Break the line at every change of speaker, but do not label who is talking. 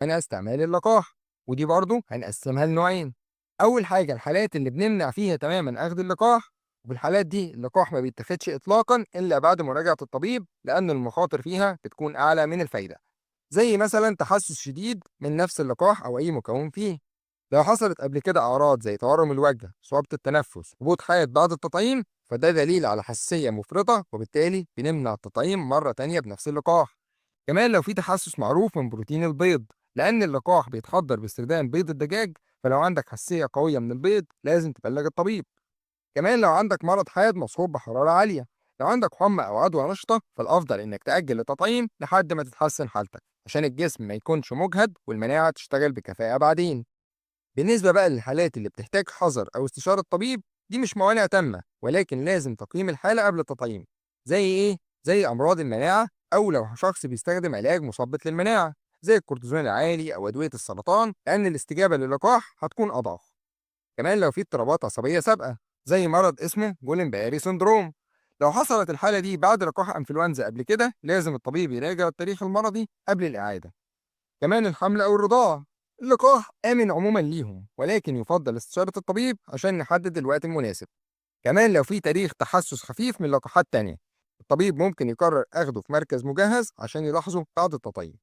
أثناء استعمال اللقاح، ودي برضه هنقسمها لنوعين. أول حاجة الحالات اللي بنمنع فيها تماما أخذ اللقاح، وفي الحالات دي اللقاح ما بيتاخدش إطلاقا إلا بعد مراجعة الطبيب لأن المخاطر فيها بتكون أعلى من الفايدة، زي مثلا تحسس شديد من نفس اللقاح أو أي مكون فيه. لو حصلت قبل كده أعراض زي تورم الوجه، صعوبة التنفس، هبوط حاد بعد التطعيم، فده دليل على حساسية مفرطة، وبالتالي بنمنع التطعيم مرة تانية بنفس اللقاح. كمان لو في تحسس معروف من بروتين البيض، لأن اللقاح بيتحضر باستخدام بيض الدجاج، فلو عندك حساسية قوية من البيض لازم تبلغ الطبيب. كمان لو عندك مرض حاد مصحوب بحرارة عالية، لو عندك حمى أو عدوى نشطة، فالأفضل إنك تأجل التطعيم لحد ما تتحسن حالتك عشان الجسم ما يكونش مجهد والمناعة تشتغل بكفاءة بعدين. بالنسبة بقى للحالات اللي بتحتاج حذر أو استشارة طبيب، دي مش موانع تامة، ولكن لازم تقييم الحالة قبل التطعيم. زي إيه؟ زي أمراض المناعة، أو لو شخص بيستخدم علاج مثبط للمناعة زي الكورتيزون العالي أو أدوية السرطان، لأن الاستجابة للقاح هتكون أضعف. كمان لو في اضطرابات عصبية سابقة زي مرض اسمه جولين بيري سندروم، لو حصلت الحالة دي بعد لقاح أنفلونزا قبل كده، لازم الطبيب يراجع التاريخ المرضي قبل الإعادة. كمان الحمل أو الرضاعة، اللقاح آمن عموما ليهم، ولكن يفضل استشارة الطبيب عشان نحدد الوقت المناسب. كمان لو في تاريخ تحسس خفيف من لقاحات تانية، الطبيب ممكن يقرر أخده في مركز مجهز عشان يلاحظه بعد التطعيم.